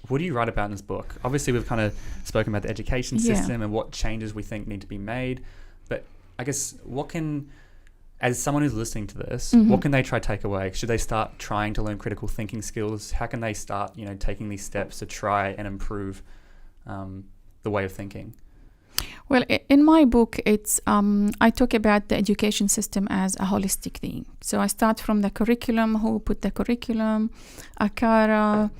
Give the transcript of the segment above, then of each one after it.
what do you write about in this book? Obviously, we've kind of spoken about the education system and what changes we think need to be made. But I guess as someone who's listening to this, what can they try to take away? Should they start trying to learn critical thinking skills? How can they start, taking these steps to try and improve the way of thinking? Well, in my book, it's I talk about the education system as a holistic thing. So I start from the curriculum, who put the curriculum, ACARA,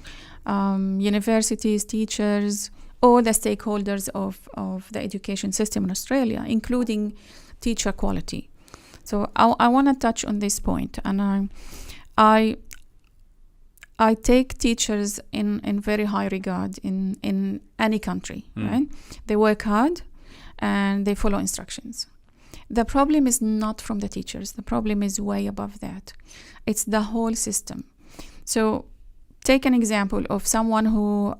universities, teachers, all the stakeholders of the education system in Australia, including teacher quality. So I want to touch on this point, and I take teachers in very high regard in any country, right? They work hard and they follow instructions. The problem is not from the teachers. The problem is way above that. It's the whole system. So take an example of someone who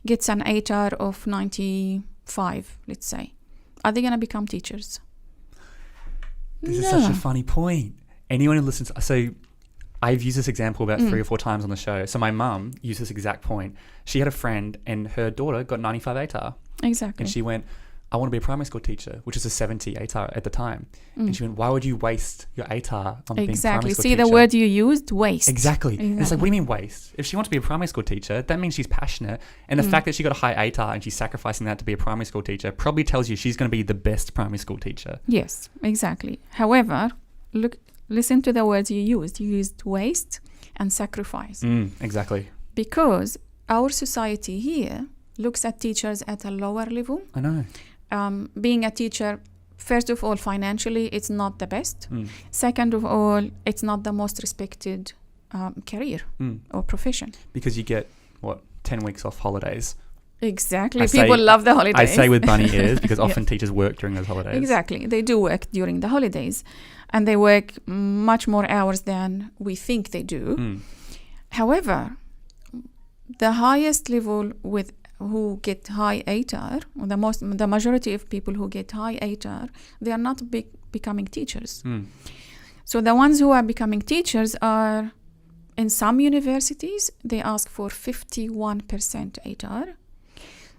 gets an ATAR of 95, let's say. Are they going to become teachers? This is such a funny point. Anyone who listens... So I've used this example about 3 or 4 times on the show. So my mum used this exact point. She had a friend and her daughter got 95 ATAR. Exactly. And she went, I want to be a primary school teacher, which is a 70 ATAR at the time. And she went, why would you waste your ATAR on being a primary school teacher? See the word you used, waste. Exactly. And it's like, what do you mean waste? If she wants to be a primary school teacher, that means she's passionate. And the fact that she got a high ATAR and she's sacrificing that to be a primary school teacher probably tells you she's going to be the best primary school teacher. Yes, exactly. However, listen to the words you used. You used waste and sacrifice. Exactly. Because our society here looks at teachers at a lower level. I know. Being a teacher, first of all, financially, it's not the best. Second of all, it's not the most respected career or profession. Because you get, 10 weeks off holidays. Exactly. People love the holidays. I say with bunny ears because often teachers work during those holidays. Exactly. They do work during the holidays. And they work much more hours than we think they do. However, the highest level who get high ATAR, or the majority of people who get high ATAR, they are not becoming teachers. So the ones who are becoming teachers are, in some universities, they ask for 51% ATAR.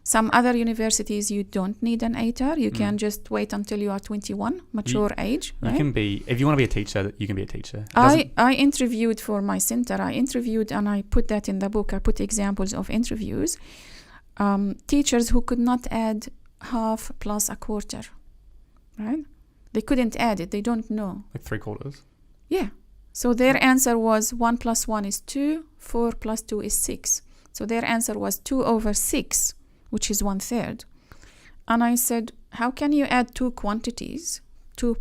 Some other universities, you don't need an ATAR. You can just wait until you are 21, mature age. You can be, if you want to be a teacher, you can be a teacher. I interviewed for my center. And I put that in the book. I put examples of interviews. Teachers who could not add half plus a quarter, right? They couldn't add it. They don't know. Like 3/4? Yeah. So their answer was 1 + 1 is 2, 4 + 2 is 6. So their answer was 2/6, which is 1/3. And I said, how can you add two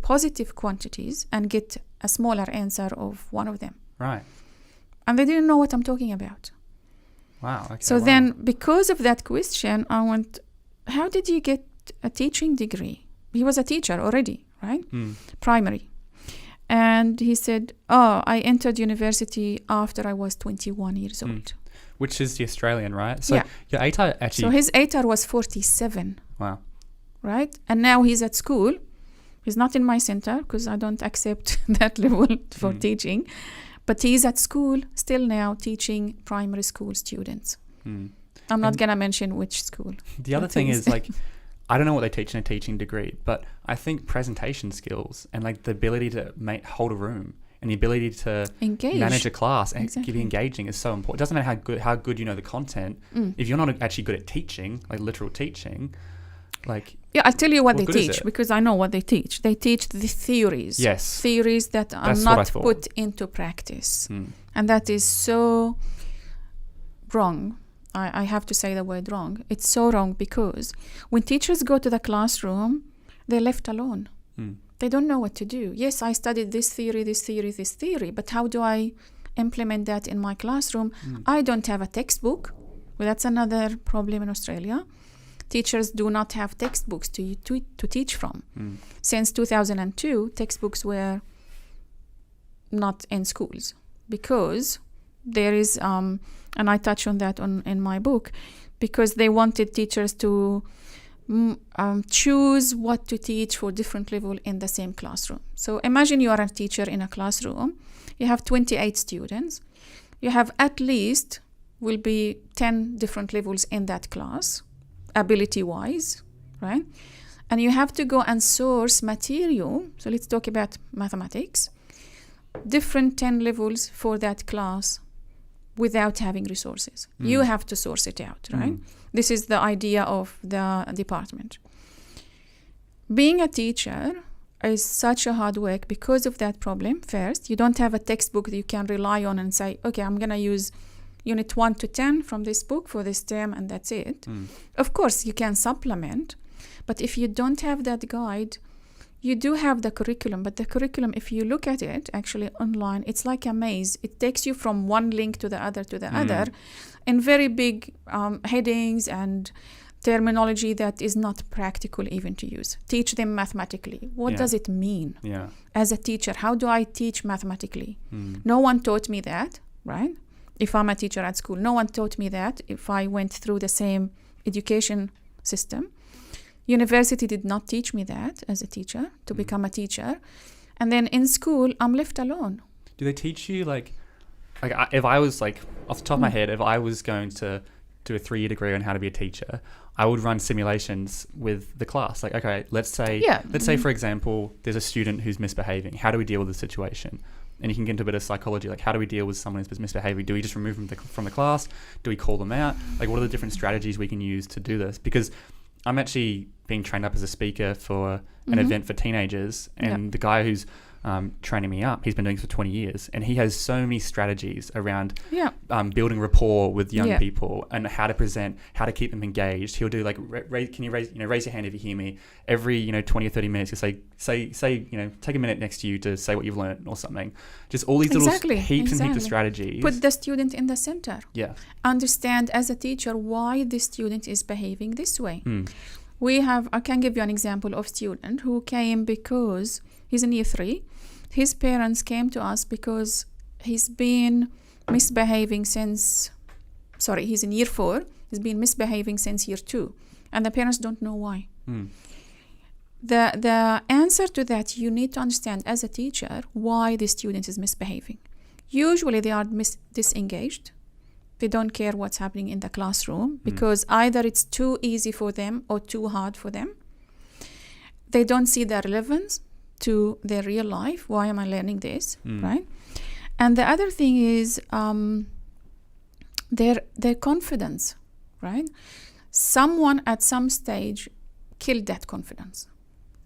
positive quantities, and get a smaller answer of one of them? Right. And they didn't know what I'm talking about. Wow. Okay, so then, because of that question, I went, how did you get a teaching degree? He was a teacher already, right? Primary. And he said, I entered university after I was 21 years old. Which is the Australian, right? So your ATAR actually... So his ATAR was 47. Wow. Right? And now he's at school. He's not in my center because I don't accept that level for teaching. But he's at school still now teaching primary school students. I'm not going to mention which school. The other thing is, like, I don't know what they teach in a teaching degree, but I think presentation skills and like the ability to hold a room and the ability to manage a class and keep it engaging is so important. It doesn't matter how good you know the content. If you're not actually good at teaching, like literal teaching, like... Yeah, I'll tell you what they teach, because I know what they teach. They teach the theories. Yes. Theories that are not put into practice. And that is so wrong. I have to say the word wrong. It's so wrong because when teachers go to the classroom, they're left alone. They don't know what to do. Yes, I studied this theory, but how do I implement that in my classroom? I don't have a textbook. Well, that's another problem in Australia. Teachers do not have textbooks to teach from. Since 2002, textbooks were not in schools because there is, and I touch on that in my book, because they wanted teachers to choose what to teach for different level in the same classroom. So imagine you are a teacher in a classroom. You have 28 students. You have at least will be 10 different levels in that class, ability-wise, right? And you have to go and source material. So let's talk about mathematics. Different 10 levels for that class without having resources. You have to source it out, right? This is the idea of the department. Being a teacher is such a hard work because of that problem. First, you don't have a textbook that you can rely on and say, okay, I'm going to use unit 1 to 10 from this book for this term, and that's it. Of course, you can supplement, but if you don't have that guide, you do have the curriculum, but the curriculum, if you look at it actually online, it's like a maze. It takes you from one link to the other in very big headings and terminology that is not practical even to use. Teach them mathematically. What does it mean? As a teacher, how do I teach mathematically? No one taught me that, right? If I'm a teacher at school, no one taught me that if I went through the same education system. University did not teach me that as a teacher, to become a teacher. And then in school, I'm left alone. Do they teach you, if I was, off the top of my head, if I was going to do a 3-year degree on how to be a teacher, I would run simulations with the class. Let's say, for example, there's a student who's misbehaving. How do we deal with the situation? And you can get into a bit of psychology, how do we deal with someone who's misbehaving? Do we just remove them from the class? Do we call them out? What are the different strategies we can use to do this? Because I'm actually being trained up as a speaker for an event for teenagers, and the guy who's training me up, he's been doing this for 20 years, and he has so many strategies around building rapport with young people and how to present, how to keep them engaged. He'll do can you raise your hand if you hear me? Every 20 or 30 minutes, you'll say take a minute next to you to say what you've learned or something. Just all these little heaps and heaps of strategies. Put the student in the center. Yeah. Understand as a teacher why the student is behaving this way. I can give you an example of student who came because he's in year 3. His parents came to us because he's been misbehaving since, he's in year 4. He's been misbehaving since year 2. And the parents don't know why. The answer to that, you need to understand as a teacher why the student is misbehaving. Usually they are disengaged. They don't care what's happening in the classroom because either it's too easy for them or too hard for them. They don't see the relevance to their real life. Why am I learning this, right? And the other thing is their confidence, right? Someone at some stage killed that confidence.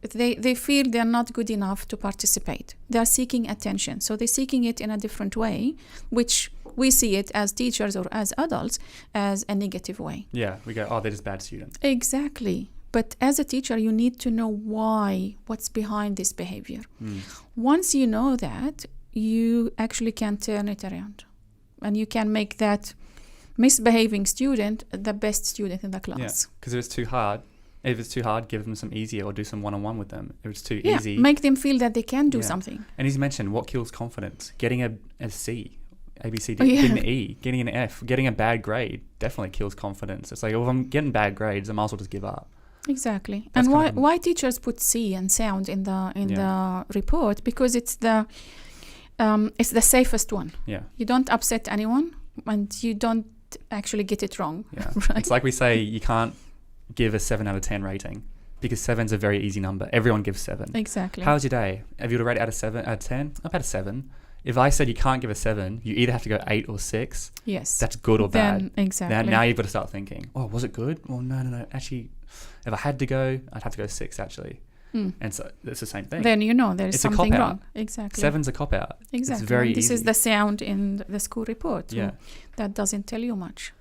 They feel they're not good enough to participate. They're seeking attention. So they're seeking it in a different way, which we see it as teachers or as adults as a negative way. Yeah, we go, they're just bad students. Exactly. But as a teacher, you need to know what's behind this behavior. Once you know that, you actually can turn it around. And you can make that misbehaving student the best student in the class. Yeah, because if it's too hard, give them some easier or do some one-on-one with them. If it's too easy, make them feel that they can do something. And he's mentioned what kills confidence. Getting a C, A, B, C, D, getting an E, getting an F, getting a bad grade definitely kills confidence. It's if I'm getting bad grades, I might as well just give up. Exactly. That's and why teachers put C and sound in the report? Because it's the safest one. Yeah. You don't upset anyone and you don't actually get it wrong. Yeah. Right? It's like we say you can't give a 7 out of 10 rating because 7's a very easy number. Everyone gives 7. Exactly. How's your day? If you were to rate it out of 10, I've had a 7. If I said you can't give a 7, you either have to go 8 or 6. Yes. That's good or bad. Exactly. Now you've got to start thinking, was it good? Well, no. Actually, if I had to go, I'd have to go 6 actually. And so it's the same thing. Then there's something wrong. Exactly. 7's a cop out. Exactly. It's very easy. This is the sound in the school report. Yeah. That doesn't tell you much.